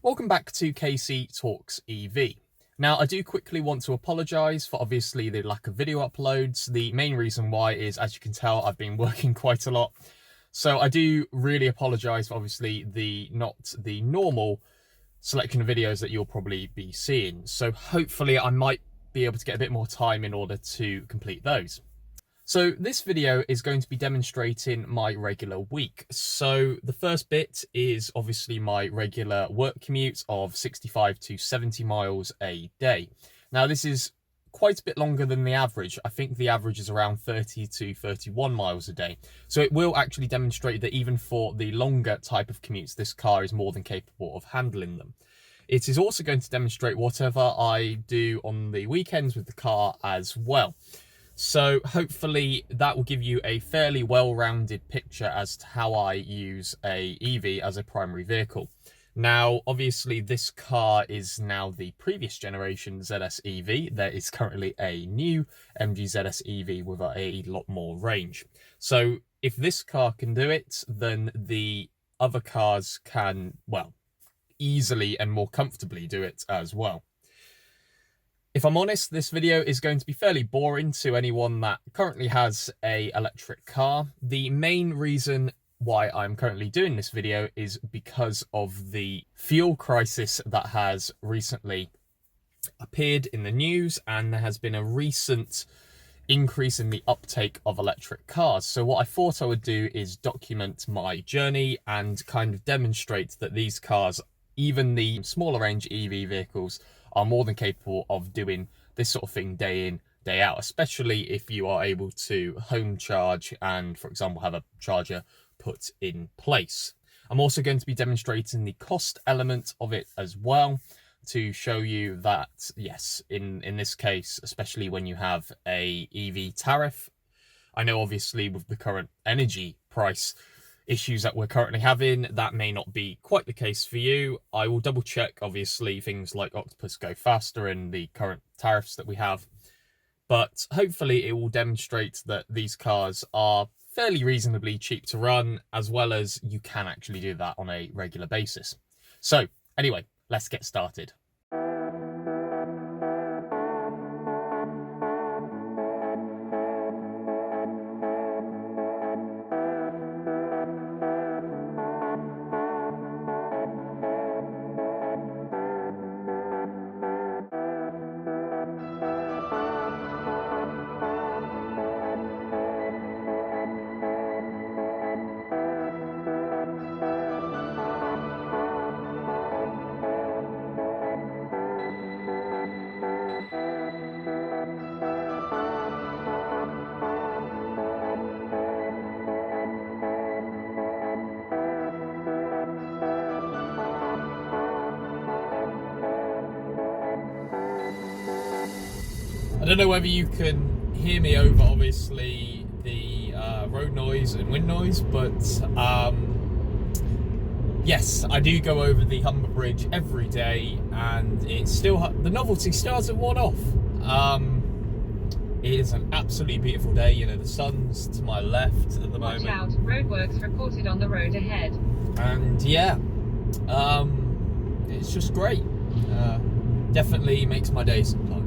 Welcome back to KC Talks EV. Now, I do quickly want to apologise for obviously the lack of video uploads. The main reason why is, as you can tell, I've been working quite a lot. So I do really apologise for obviously not the normal selection of videos that you'll probably be seeing. So hopefully I might be able to get a bit more time in order to complete those. So this video is going to be demonstrating my regular week. So the first bit is obviously my regular work commute of 65 to 70 miles a day. Now this is quite a bit longer than the average. I think the average is around 30 to 31 miles a day. So it will actually demonstrate that even for the longer type of commutes, this car is more than capable of handling them. It is also going to demonstrate whatever I do on the weekends with the car as well. So hopefully that will give you a fairly well-rounded picture as to how I use a EV as a primary vehicle. Now, obviously this car is now the previous generation ZS EV. There is currently a new MG ZS EV with a lot more range. So if this car can do it, then the other cars can, well, easily and more comfortably do it as well. If I'm honest, this video is going to be fairly boring to anyone that currently has an electric car. The main reason why I'm currently doing this video is because of the fuel crisis that has recently appeared in the news, and there has been a recent increase in the uptake of electric cars. So what I thought I would do is document my journey and kind of demonstrate that these cars, even the smaller range EV vehicles, are more than capable of doing this sort of thing day in, day out, especially if you are able to home charge and, for example, have a charger put in place. I'm also going to be demonstrating the cost element of it as well to show you that, yes, in this case, especially when you have a EV tariff, I know obviously with the current energy price issues that we're currently having, that may not be quite the case for you. I will double check obviously things like Octopus Go Faster and the current tariffs that we have, but hopefully it will demonstrate that these cars are fairly reasonably cheap to run, as well as you can actually do that on a regular basis. So anyway, let's get started. I don't know whether you can hear me over obviously the road noise and wind noise, but yes, I do go over the Humber Bridge every day, and it's still, the novelty still hasn't worn off. It is an absolutely beautiful day. You know, the sun's to my left at the moment. Watch out, roadworks reported on the road ahead. And yeah, it's just great. Definitely makes my day sometimes.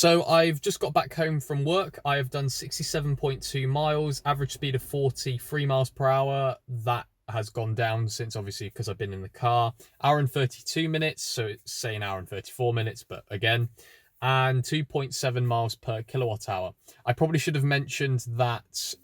So I've just got back home from work. I have done 67.2 miles, average speed of 43 miles per hour. That has gone down since, obviously, because I've been in the car. Hour and 32 minutes, so it's say an hour and 34 minutes, but again, and 2.7 miles per kilowatt hour. I probably should have mentioned that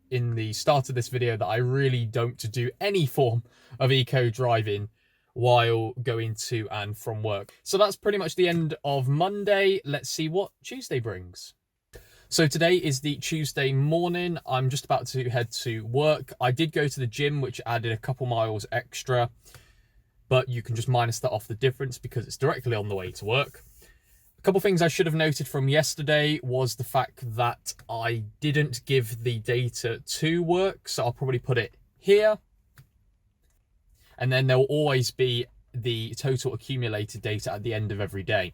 in the start of this video that I really don't do any form of eco driving while going to and from work. So that's pretty much the end of Monday. Let's see what Tuesday brings. So today is the Tuesday morning. I'm just about to head to work. I did go to the gym, which added a couple miles extra, but you can just minus that off the difference because it's directly on the way to work. A couple things I should have noted from yesterday was the fact that I didn't give the data to work, so I'll probably put it here. And then there will always be the total accumulated data at the end of every day,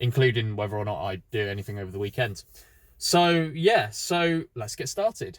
including whether or not I do anything over the weekend. So yeah, so let's get started.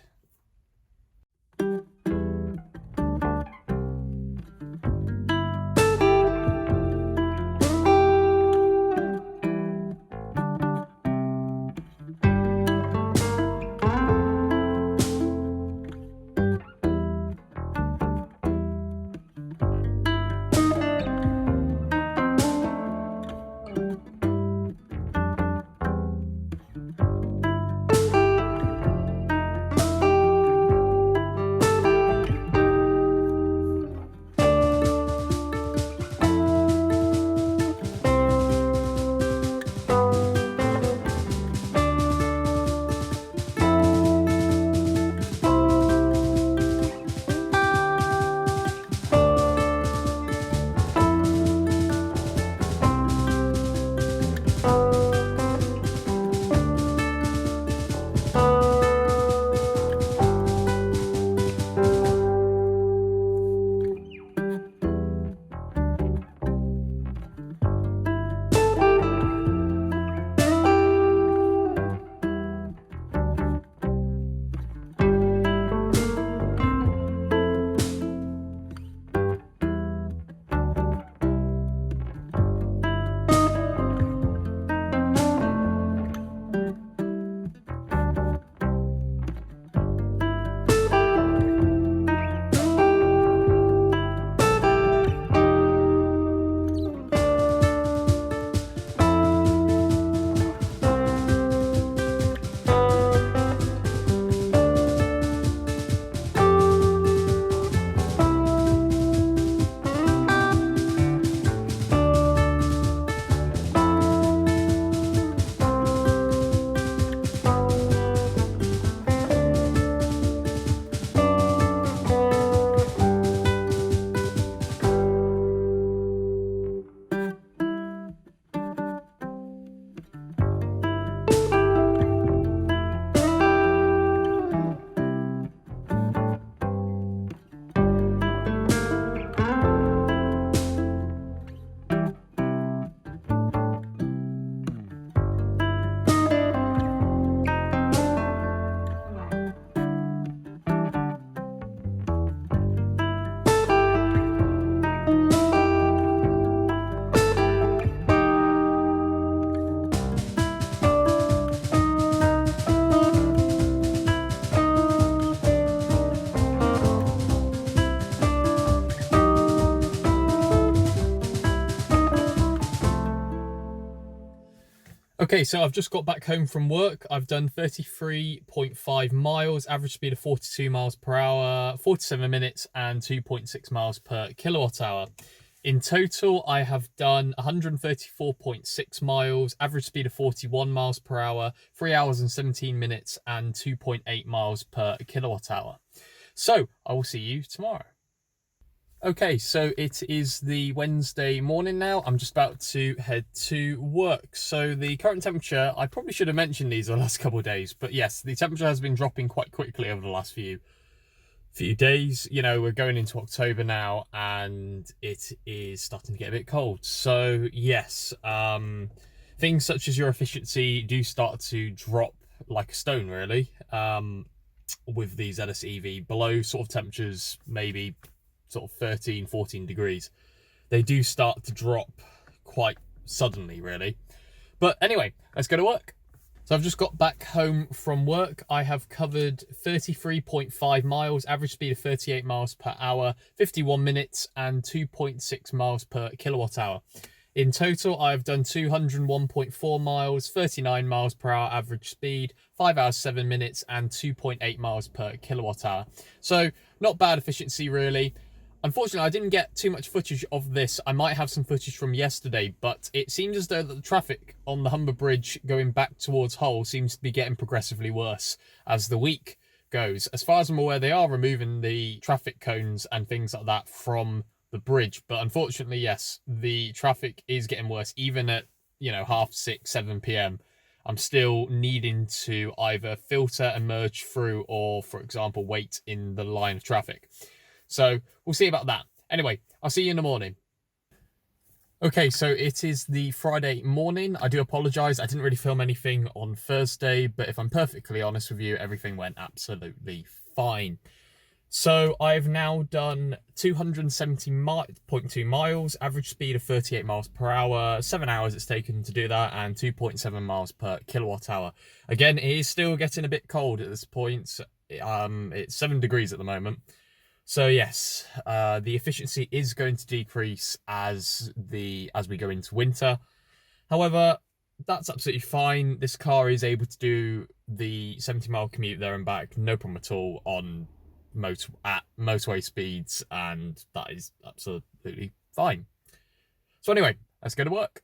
Okay, so I've just got back home from work. I've done 33.5 miles, average speed of 42 miles per hour, 47 minutes and 2.6 miles per kilowatt hour. In total, I have done 134.6 miles, average speed of 41 miles per hour, 3 hours and 17 minutes and 2.8 miles per kilowatt hour. So I will see you tomorrow. Okay, so it is the Wednesday morning now. I'm just about to head to work. So the current temperature, I probably should have mentioned these the last couple of days, but yes, the temperature has been dropping quite quickly over the last few days. You know, we're going into October now and it is starting to get a bit cold. So yes, things such as your efficiency do start to drop like a stone, really, with these ZS EV below sort of temperatures, maybe sort of 13-14 degrees. They do start to drop quite suddenly, really. But anyway, let's go to work. So I've just got back home from work. I have covered 33.5 miles, average speed of 38 miles per hour, 51 minutes and 2.6 miles per kilowatt hour. In total, I've done 201.4 miles, 39 miles per hour average speed, 5 hours, 7 minutes and 2.8 miles per kilowatt hour. So not bad efficiency really. Unfortunately, I didn't get too much footage of this. I might have some footage from yesterday, but it seems as though that the traffic on the Humber Bridge going back towards Hull seems to be getting progressively worse as the week goes. As far as I'm aware, they are removing the traffic cones and things like that from the bridge, but unfortunately, yes, the traffic is getting worse. Even at 6:30, 7 p.m, I'm still needing to either filter and merge through or, for example, wait in the line of traffic. So we'll see about that. Anyway, I'll see you in the morning. Okay, so it is the Friday morning. I do apologise. I didn't really film anything on Thursday, but if I'm perfectly honest with you, everything went absolutely fine. So I've now done 270.2 miles, average speed of 38 miles per hour, 7 hours it's taken to do that, and 2.7 miles per kilowatt hour. Again, it is still getting a bit cold at this point. It's 7 degrees at the moment. So yes, the efficiency is going to decrease as we go into winter. However, that's absolutely fine. This car is able to do the 70-mile commute there and back, no problem at all, on motorway speeds, and that is absolutely fine. So anyway, let's go to work.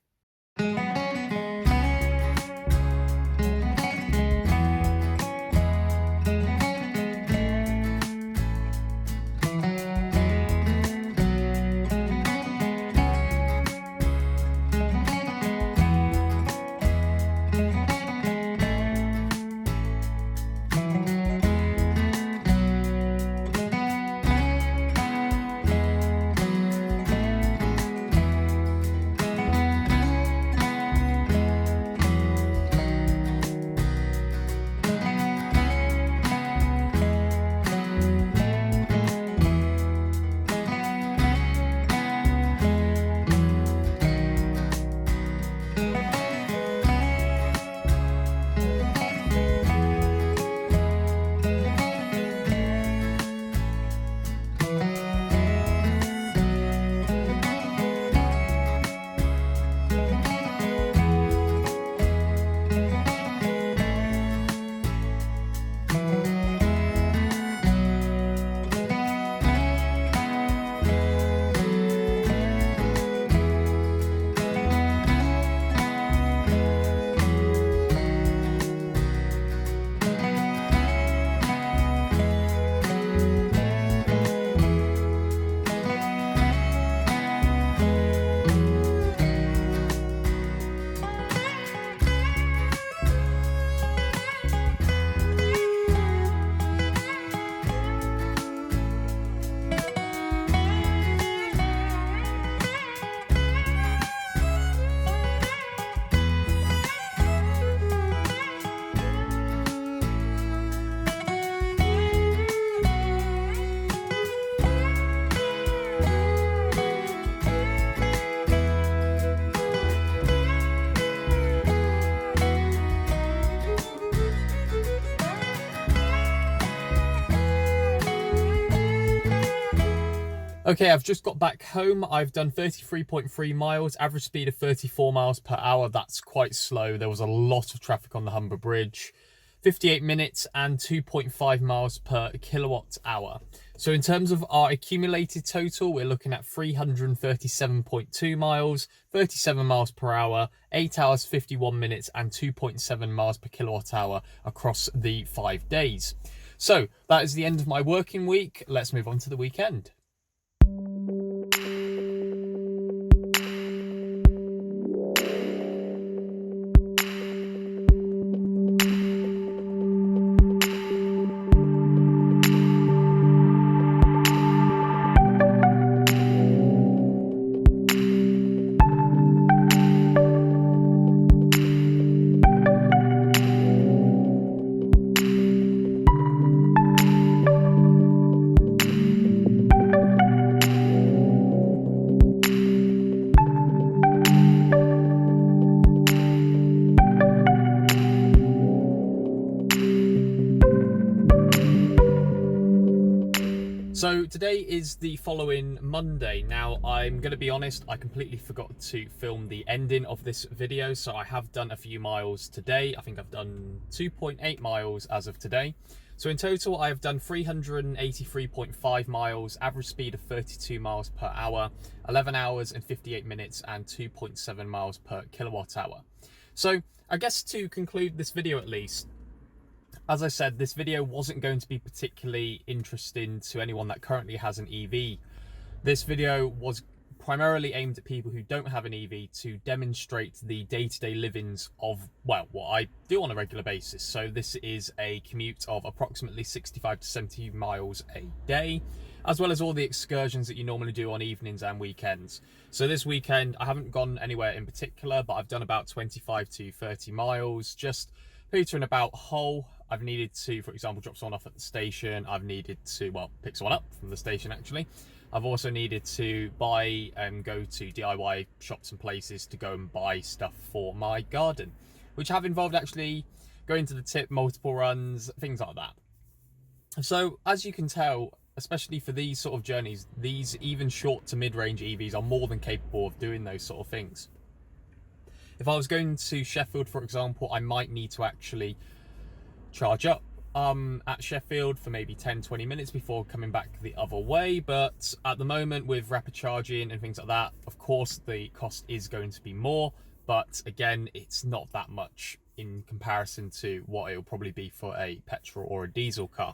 Okay, I've just got back home. I've done 33.3 miles, average speed of 34 miles per hour. That's quite slow. There was a lot of traffic on the Humber Bridge. 58 minutes and 2.5 miles per kilowatt hour. So in terms of our accumulated total, we're looking at 337.2 miles, 37 miles per hour, 8 hours, 51 minutes and 2.7 miles per kilowatt hour across the 5 days. So that is the end of my working week. Let's move on to the weekend. So today is the following Monday. Now, I'm going to be honest, I completely forgot to film the ending of this video, so I have done a few miles today. I think I've done 2.8 miles as of today. So in total, I have done 383.5 miles, average speed of 32 miles per hour, 11 hours and 58 minutes, and 2.7 miles per kilowatt hour. So I guess to conclude this video at least, as I said, this video wasn't going to be particularly interesting to anyone that currently has an EV. This video was primarily aimed at people who don't have an EV to demonstrate the day-to-day livings of, well, what I do on a regular basis. So this is a commute of approximately 65 to 70 miles a day, as well as all the excursions that you normally do on evenings and weekends. So this weekend, I haven't gone anywhere in particular, but I've done about 25 to 30 miles, just petering about Hull. I've needed to, for example, drop someone off at the station. I've needed to, well, pick someone up from the station actually. I've also needed to buy and go to DIY shops and places to go and buy stuff for my garden, which have involved actually going to the tip, multiple runs, things like that. So as you can tell, especially for these sort of journeys, these even short to mid-range EVs are more than capable of doing those sort of things. If I was going to Sheffield, for example, I might need to actually charge up at Sheffield for maybe 10-20 minutes before coming back the other way. But at the moment, with rapid charging and things like that, of course the cost is going to be more, but again, it's not that much in comparison to what it will probably be for a petrol or a diesel car.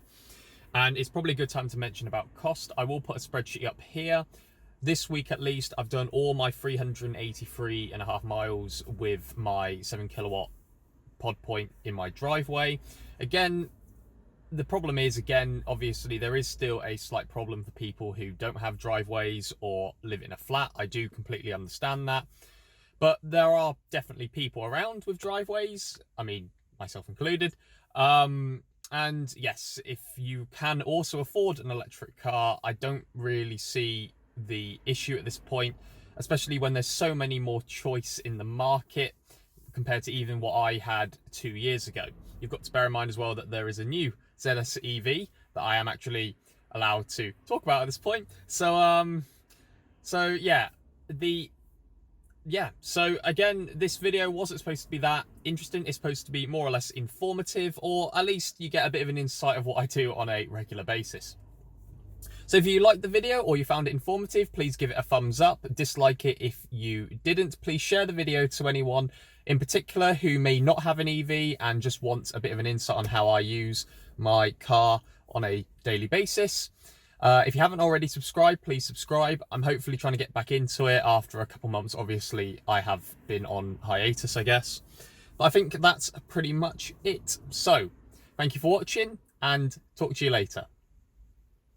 And it's probably a good time to mention about cost. I will put a spreadsheet up here. This week at least, I've done all my 383.5 miles with my 7 kilowatt pod point in my driveway. Again, the problem is, again, obviously there is still a slight problem for people who don't have driveways or live in a flat. I do completely understand that, but there are definitely people around with driveways, I mean, myself included. And yes, if you can also afford an electric car, I don't really see the issue at this point, especially when there's so many more choice in the market compared to even what I had 2 years ago. You've got to bear in mind as well that there is a new ZS EV that I am actually allowed to talk about at this point. So so again, this video wasn't supposed to be that interesting. It's supposed to be more or less informative, or at least you get a bit of an insight of what I do on a regular basis. So if you liked the video or you found it informative, please give it a thumbs up. Dislike it if you didn't. Please share the video to anyone in particular who may not have an EV and just wants a bit of an insight on how I use my car on a daily basis. If you haven't already subscribed, please subscribe. I'm hopefully trying to get back into it after a couple months. Obviously, I have been on hiatus, I guess. But I think that's pretty much it. So, thank you for watching and talk to you later.